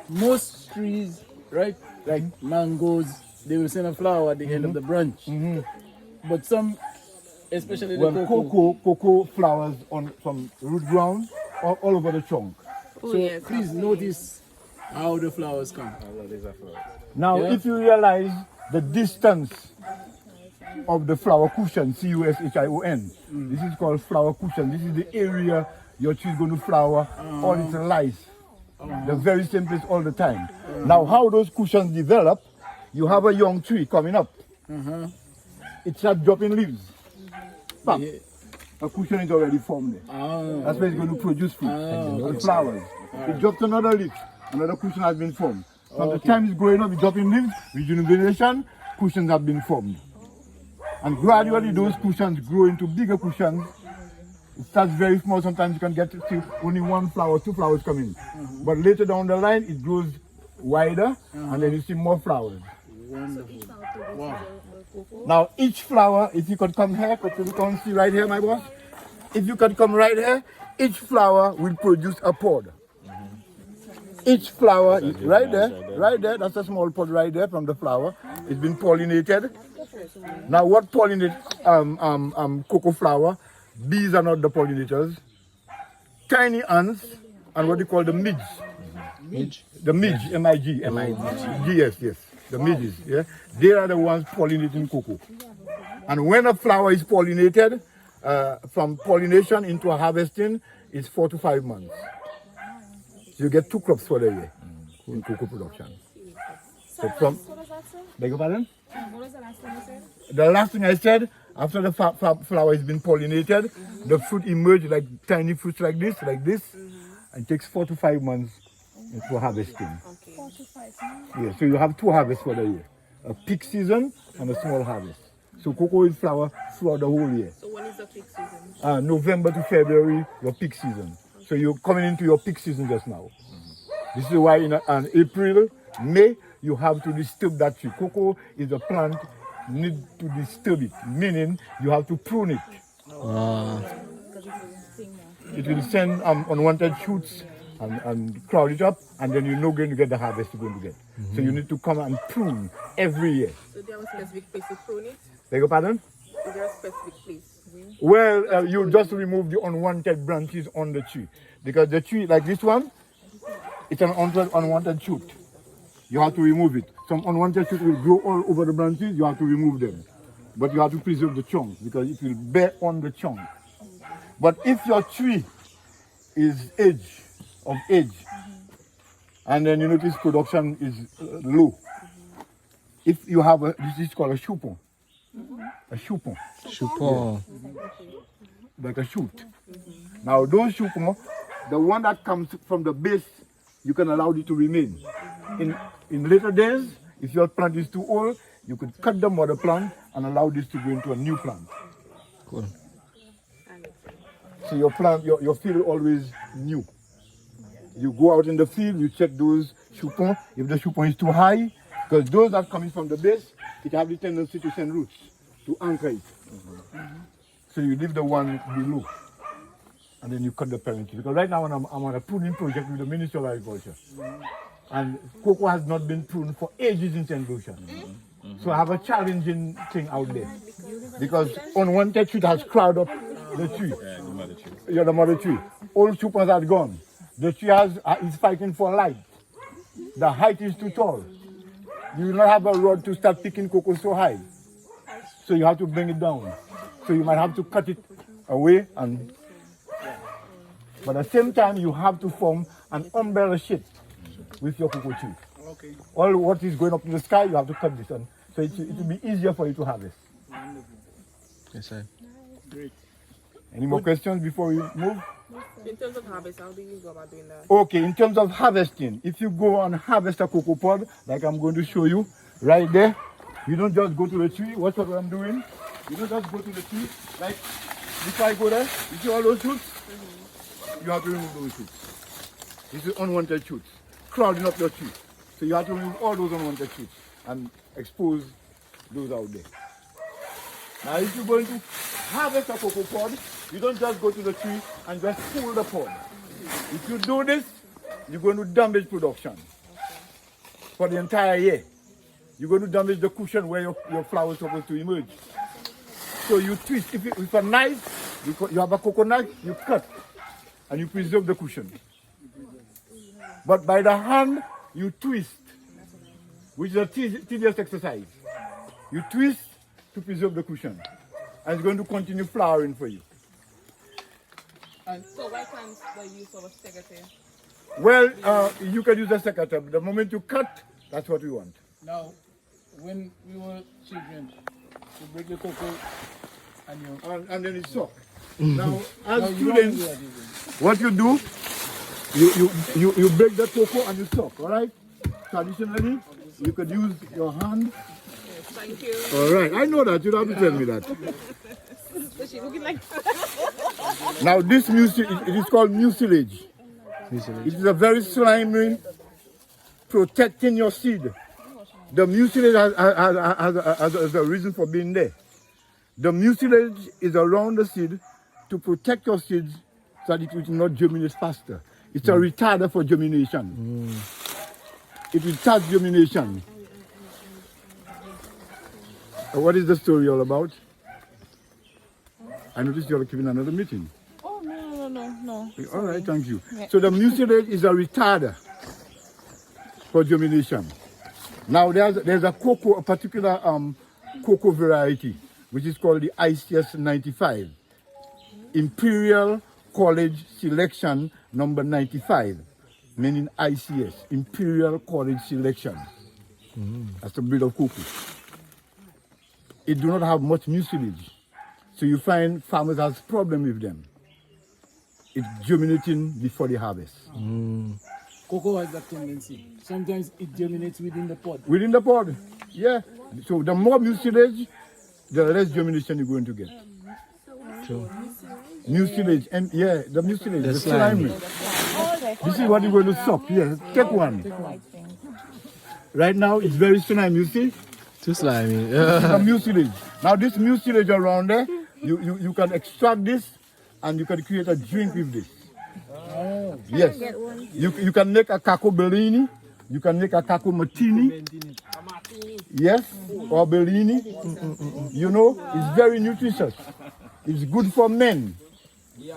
most trees, right, like mangoes, they will send a flower at the end of the branch. But some, especially the Well, cocoa. cocoa flowers on from root ground all over the trunk. Oh, So yes, please notice how the flowers come. Now, Yeah. if you realize the distance of the flower cushion, cushion, this is called flower cushion. This is the area your tree is going to flower all its life. The very same place all the time. Now, how those cushions develop, you have a young tree coming up. It starts dropping leaves. Bam. Yeah. A cushion is already formed there. That's where it's going to produce fruit and flowers. It drops another leaf, another cushion has been formed. From the time it's growing up, it's dropping leaves, rejuvenation, cushions have been formed. And gradually those cushions grow into bigger cushions. It starts very small, sometimes you can get to see only one flower, two flowers coming. But later down the line, it grows wider and then you see more flowers. Wow. Now each flower, if you could come here, could you come see right here, my boss? If you could come right here, each flower will produce a pod. Each flower, right there, that's a small pod right there from the flower. It's been pollinated. Now what pollinates cocoa flower? Bees are not the pollinators. Tiny ants and what they call the midge. The midge, M-I-G, yes, the midges, yeah. They are the ones pollinating cocoa. And when a flower is pollinated, from pollination into harvesting, it's 4 to 5 months. So you get 2 crops for the year in cocoa production. So from, beg your pardon? What was the last thing you said? The last thing I said, after the flower has been pollinated, the fruit emerges like tiny fruits like this, and it takes 4 to 5 months for harvesting. 4 to 5 months. Yeah, so you have 2 harvests for the year, a peak season and a small harvest. So cocoa is flower throughout the whole year. So when is the peak season? November to February, your peak season. So you're coming into your peak season just now. This is why in April, May, you have to disturb that tree. Cocoa is a plant, need to disturb it, meaning you have to prune it. It will send unwanted shoots and crowd it up, and then you're not going to get the harvest you're going to get. So you need to come and prune every year. So do you have a specific place to prune it? Beg your pardon? Is there a specific place? Well, you just remove the unwanted branches on the tree. Because the tree, like this one, it's an unwanted shoot. You have to remove it. Some unwanted shoot will grow all over the branches, you have to remove them. But you have to preserve the chunk because it will bear on the chunk. But if your tree is age, and then you notice production is low, if you have this is called a chupon. A chupon. Chupon. Like a shoot. Now those chupon, the one that comes from the base, you can allow it to remain. In later days, if your plant is too old, you could cut the mother plant and allow this to go into a new plant. Cool. So your plant, your field always new. You go out in the field, you check those chupon. If the chupon is too high, because those that coming from the base, it have the tendency to send roots, to anchor it. So you leave the one below, and then you cut the parent tree. Because right now I'm on a pruning project with the Ministry of Agriculture. And cocoa has not been pruned for ages in St. Lucian. So I have a challenging thing out there. Because unwanted shoot has crowded up the tree. Yeah, the mother tree. Yeah, the mother tree. All chupons are gone. The tree is fighting for light. The height is too tall. You will not have a rod to start picking cocoa so high. So you have to bring it down. So you might have to cut it away. But at the same time, you have to form an umbrella shape with your cocoa tree. Okay. All what is going up in the sky, you have to cut this one. So it will be easier for you to harvest. Yes, sir. Great. Any more questions before we move? In terms of harvest, how do you go about doing that? Okay, in terms of harvesting, if you go and harvest a cocoa pod, like I'm going to show you right there, you don't just go to the tree. Watch what I'm doing. You don't just go to the tree. Like, before I go there, you see all those shoots? You have to remove those shoots. This is unwanted shoots, crowding up your tree. So you have to remove all those unwanted shoots and expose those out there. Now, if you're going to harvest a cocoa pod, you don't just go to the tree and just pull the pod. If you do this, you're going to damage production. for the entire year. You're going to damage the cushion where your flower is supposed to emerge. So you twist. If with a knife, you have a cocoa knife, you cut and you preserve the cushion. But by the hand, you twist, which is a tedious exercise. You twist to preserve the cushion. And it's going to continue flowering for you. So why can't the use of a secateur? Well, you can use a secateur. The moment you cut, that's what we want. Now, when we were children, you break the cocoa and you... And then it's soaked. Now, as No, you don't do students, that even. what you do, you break the cocoa and you soak, all right? Traditionally, you could use your hand. Thank you. All right, I know that. You don't have to tell me that. So she looking like Now, this it is called mucilage. It is a very slimy, protecting your seed. The mucilage has a reason for being there. The mucilage is around the seed to protect your seeds so that it will not germinate faster. It's a retarder for germination. It retards germination. What is the story all about? I noticed you're keeping another meeting. Oh no. All right, thank you. So the mucilage is a retarder for germination. Now there's a cocoa, a particular cocoa variety, which is called the ICS 95, Imperial College Selection number 95, meaning ICS, Imperial College Selection. That's a breed of cocoa. It do not have much mucilage, so you find farmers has problem with them. It's germinating before the harvest. Cocoa has that tendency. Sometimes it germinates within the pod. Within the pod, yeah. So the more mucilage, the less germination you're going to get. Mucilage, and yeah, the mucilage, the slimy. This is what you're going to suck. Yes, take one. Right now, it's very slimy, you see? Too slimy. This is the mucilage. Now this mucilage around there, you can extract this and you can create a drink with this. Yes. You can make a cacao bellini, you can make a cacao martini. Yes, or bellini. You know, it's very nutritious. It's good for men.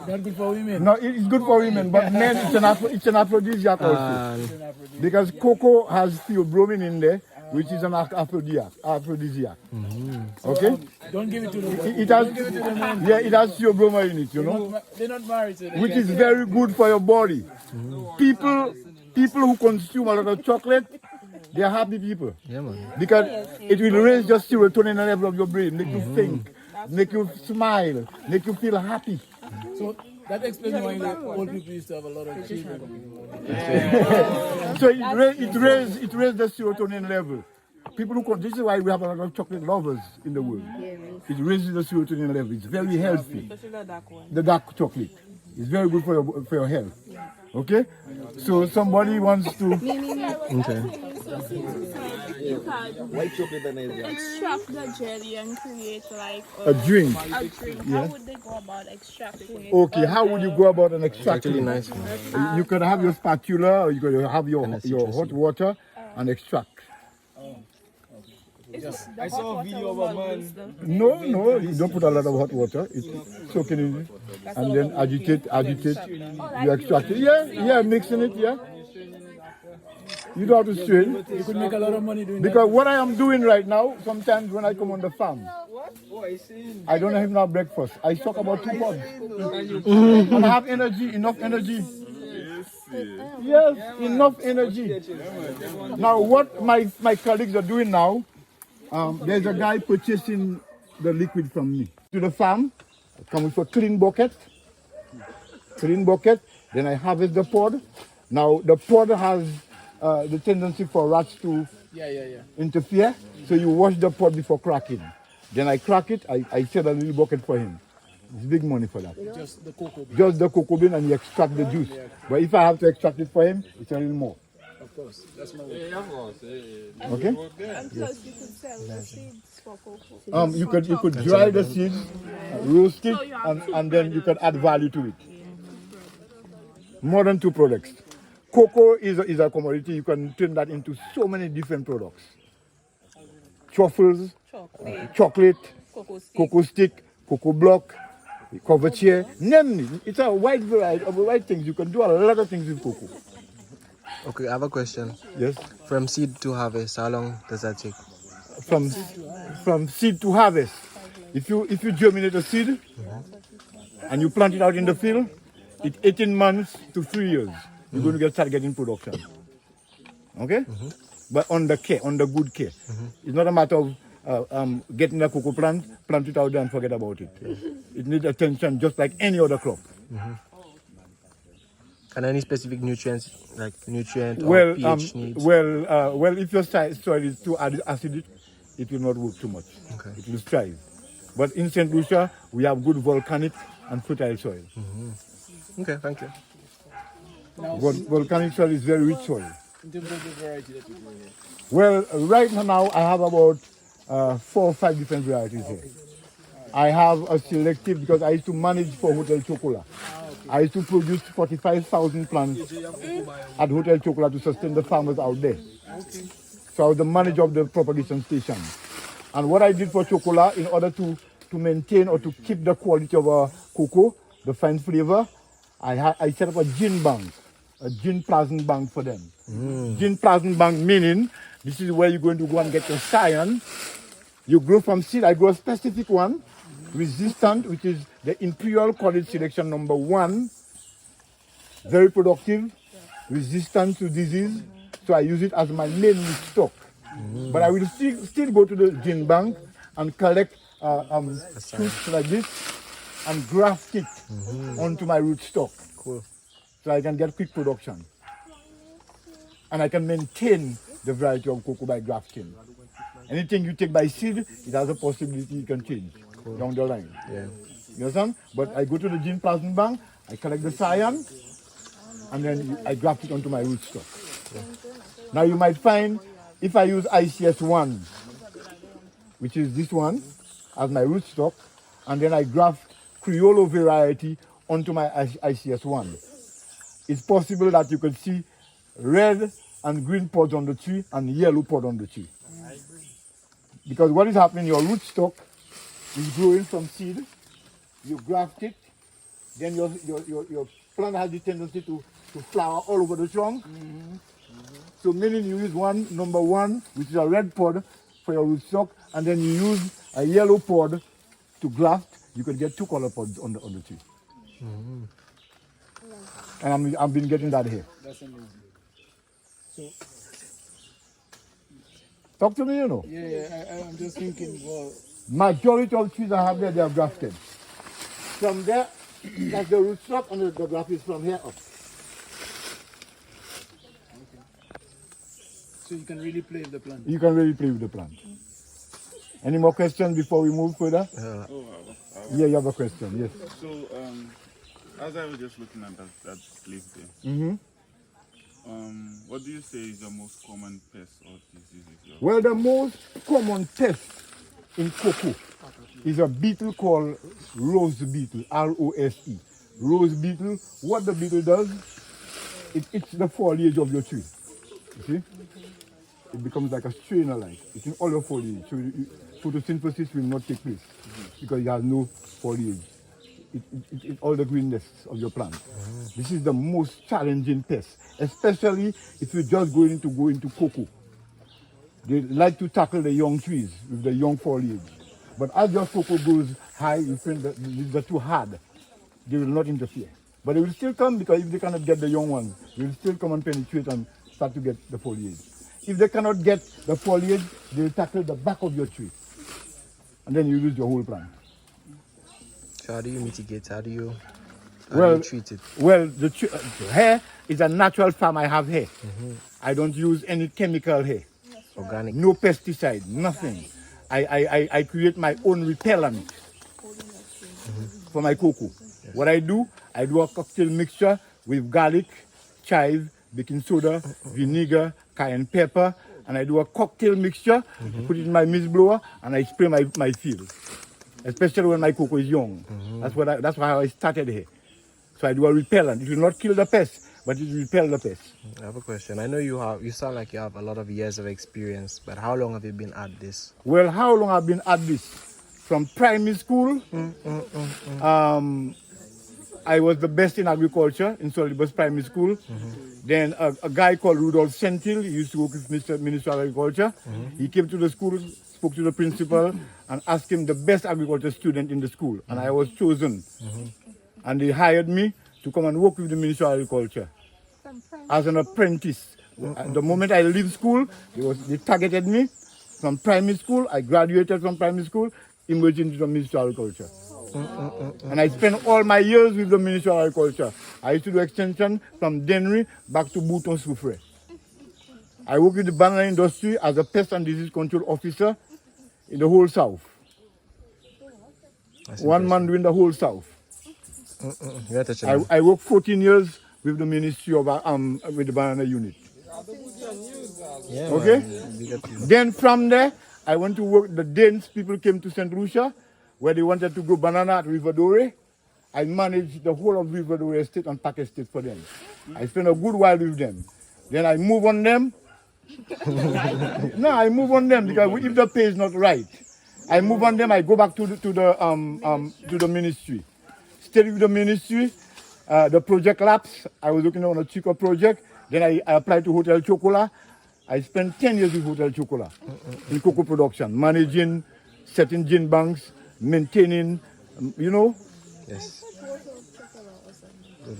Not good for women. No, it's good for women, but men, it's an aphrodisiac also. Because cocoa has theobromine in there, which is an aphrodisiac. Okay? Don't give it to the It has, yeah, it has theobromine in it, you know, They're not married, so they which can't is say very good for your body. People who consume a lot of chocolate, they are happy people. Yeah, man. Because it will raise your serotonin level of your brain, make you think, make you smile, make you feel happy. So that explains why the old people used to have a lot of children. So it raised the serotonin level. People who this is why we have a lot of chocolate lovers in the world. It raises the serotonin level. It's very healthy. especially the dark one. The dark chocolate. It's very good for your health. Okay? So somebody wants to Okay. You can extract the jelly and create like a drink. a drink. How would they go about extracting it? Okay, how would you go about an It's actually extracting? nice, man. You can have your spatula or you can have your hot water and extract. I saw a video of a man. No, you don't put a lot of hot water. It's soaking in it. And then agitate. You extract it. Yeah, mixing it, yeah. You don't have to strain. You could make a lot of money doing Because what I am doing right now, sometimes when I come on the farm, I don't even have breakfast. I talk about 2 pods. And have energy, enough energy. Yes, enough energy. Now what my colleagues are doing now, there's a guy purchasing the liquid from me. To the farm, I come with a clean bucket, then I harvest the pod. Now the pod has the tendency for rats to interfere, so you wash the pod before cracking. Then I crack it, I set a little bucket for him. It's big money for that. Just the cocoa bean. Just the cocoa bean and you extract the juice. But if I have to extract it for him, it's a little more. Of course, that's my way. Okay? And plus you could sell the seeds for cocoa. You could dry the seeds, roast it, and then you can add value to it. More than 2 products. Cocoa is a commodity. You can turn that into so many different products. Truffles, chocolate, cocoa stick, cocoa block, cover chair, name it. It's a wide variety of things. You can do a lot of things with cocoa. Okay, I have a question. Yes. From seed to harvest, how long does that take? From seed to harvest. If you germinate a seed and you plant it out in the field, it's 18 months to 3 years. You're going to start getting production. Okay? But under care, under good care. It's not a matter of getting a cocoa plant it out there and forget about it. It needs attention just like any other crop. And any specific nutrients, like nutrient or pH needs? Well, if your soil is too acidic, it will not work too much. Okay. It will strive. But in St. Lucia, we have good volcanic and fertile soil. Okay, thank you. Now, Volcanic soil is very rich soil. in terms of the variety that you grow here. Well, right now I have about 4 or 5 different varieties here. I have a selective because I used to manage for Hotel Chocolat. I used to produce 45,000 plants at Hotel Chocolat to sustain the farmers out there. So I was the manager of the propagation station. And what I did for Chocolat, in order to maintain or to keep the quality of our cocoa, the fine flavor, I set up a gin bank, a gin plasm bank for them. Gin plasm bank meaning this is where you're going to go and get your scion. You grow from seed. I grow a specific one, resistant, which is the Imperial College Selection number 1. Very productive, resistant to disease. So I use it as my main stock. But I will still go to the gin bank and collect shoots like this and graft it onto my root stock. Cool. So I can get quick production. And I can maintain the variety of cocoa by grafting. Anything you take by seed, it has a possibility you can change down the line. Yeah. You understand? But I go to the gene plasm bank, I collect the scion, and then I graft it onto my root stock. Now you might find, if I use ICS1, which is this one, as my root stock, and then I graft Criollo variety onto my ICS1, it's possible that you can see red and green pods on the tree and yellow pod on the tree. Because what is happening, your root stock is growing from seed, you graft it, then your plant has the tendency to flower all over the trunk. So meaning you use number one, which is a red pod for your root stock, and then you use a yellow pod to graft, you can get 2 color pods on the tree. And I've been getting that here. That's amazing. So, Talk to me, you know. I'm just thinking, well, Majority of trees I have there, they are grafted. From there, that's the root stock, and the graft is from here up. so you can really play with the plant. You can really play with the plant. Any more questions before we move further? Yeah, you have a question, yes. So, as I was just looking at that leaf there, what do you say is the most common pest or disease? Well, the most common pest in cocoa is a beetle called rose beetle, R-O-S-E. Rose beetle, what the beetle does, it eats the foliage of your tree. You see? It becomes like a strainer like. It's in all your foliage. So photosynthesis will not take place because it has no foliage. It all the greenness of your plant. This is the most challenging pest, especially if you're just going to go into cocoa. They like to tackle the young trees with the young foliage. But as your cocoa goes high, you find that they're too hard. They will not interfere. But they will still come because if they cannot get the young ones, they will still come and penetrate and start to get the foliage. If they cannot get the foliage, they will tackle the back of your tree. And then you lose your whole plant. So how do you mitigate? How do you treat it? Well, the hair is a natural farm I have here. I don't use any chemical here. Organic. No pesticide, nothing. I create my own repellent for my cocoa. What I do a cocktail mixture with garlic, chive, baking soda, vinegar, cayenne pepper, and I do a cocktail mixture, put it in my mist blower, and I spray my field. Especially when my cocoa is young. That's how I started here. So I do a repellent. It will not kill the pest, but it repels the pest. I have a question. I know you sound like you have a lot of years of experience, but how long have you been at this? Well, how long I've been at this? From primary school, I was the best in agriculture in Solibus Primary School. Then a guy called Rudolph Sentil, he used to work with Minister of Agriculture. He came to the school, spoke to the principal, and asked him the best agriculture student in the school. And I was chosen. And they hired me to come and work with the Minister of Agriculture as an apprentice. The moment I leave school, they targeted me. From primary school, I graduated from primary school, emerged into the Ministry of Agriculture. And I spent all my years with the Ministry of Agriculture. I used to do extension from Dennery back to Bouton Soufre. I work with the banana industry as a pest and disease control officer in the whole South. One man doing the whole South. I worked 14 years with the Ministry of with the banana unit. Yeah, Okay? Man. Then from there, I went to work. The Danes people came to St. Lucia, where they wanted to grow banana at River Dore. I managed the whole of River Dore Estate and Park Estate for them. I spent a good while with them. Then I move on them. No, I move on them because if the pay is not right, I move on them. I go back to the ministry. Stayed with the ministry. The project lapsed. I was working on a Chico project. Then I applied to Hotel Chocolat. I spent 10 years with Hotel Chocolat in cocoa production, managing, setting gin banks, maintaining, you know. Yes.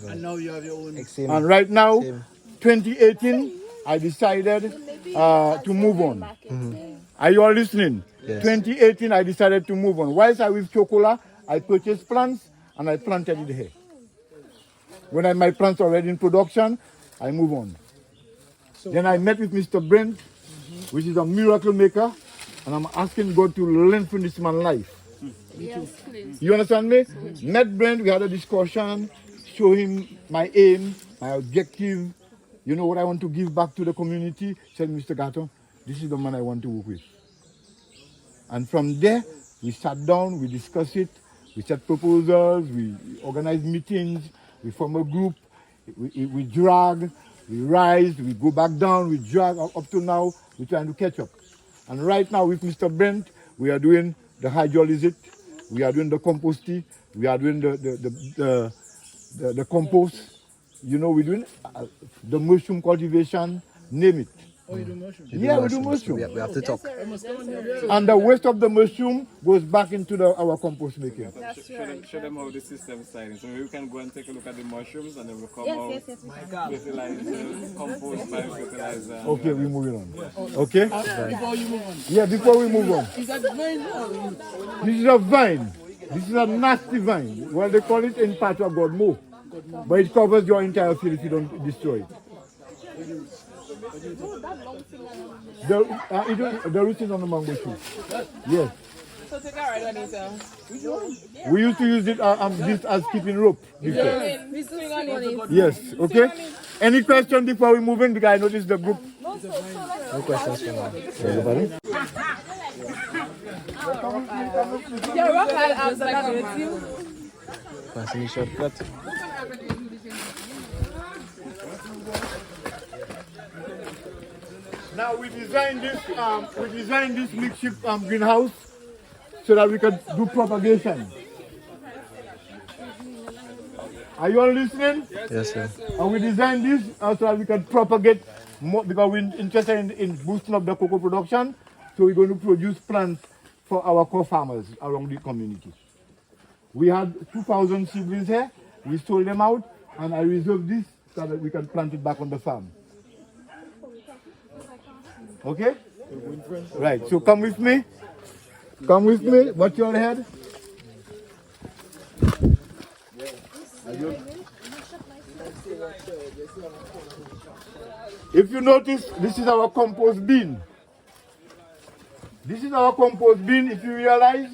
And now you have your own. And right now, 2018, I decided to move on. Are you all listening? Yes. 2018, I decided to move on. Whilst I with Chocolat, I purchased plants and I planted it here. When my plants are already in production, I move on. Then I met with Mr. Brent, which is a miracle maker, and I'm asking God to lengthen this man's life. Yes, please. You understand me? Met Brent, we had a discussion, show him my aim, my objective, you know what I want to give back to the community. Said, Mr. Gato, this is the man I want to work with. And from there, we sat down, we discussed it, we set proposals, we organized meetings, we form a group, we drag, we rise, we go back down, we drag up to now, we're trying to catch up. And right now with Mr. Brent, we are doing the hydrolysis, we are doing the composting, we are doing the compost, you know, we're doing the mushroom cultivation, name it. Oh, you do mushrooms? Yeah, we do mushroom. We have to talk. And the waste of the mushroom goes back into our compost making. Show them how the system is starting. So maybe we can go and take a look at the mushrooms and then we'll come out fertilizer, compost, fertilizer. Okay, we're moving on. Okay? Before you move on. Yeah, before we move on. Is that vine or? This is a vine. This is a nasty vine. Well, they call it in part of Godmo. But it covers your entire field if you don't destroy it. The root is on the mango tree. Yes. So take a ride, Juanita. We used to use it this as keeping rope before. We swing on it. Yes, okay. Any question before we move in? Because I noticed the group. No questions for now. Everybody? Your rock hard abs are not with you. Passing the shortcut. Now we designed this makeshift greenhouse so that we can do propagation. Are you all listening? Yes, sir. And we designed this so that we can propagate more because we're interested in boosting up the cocoa production. So we're going to produce plants for our co-farmers around the community. We had 2,000 seedlings here. We sold them out, and I reserved this so that we can plant it back on the farm. Okay? Right, so come with me. Come with me. What's your head? If you notice, this is our compost bin. This is our compost bin. If you realize,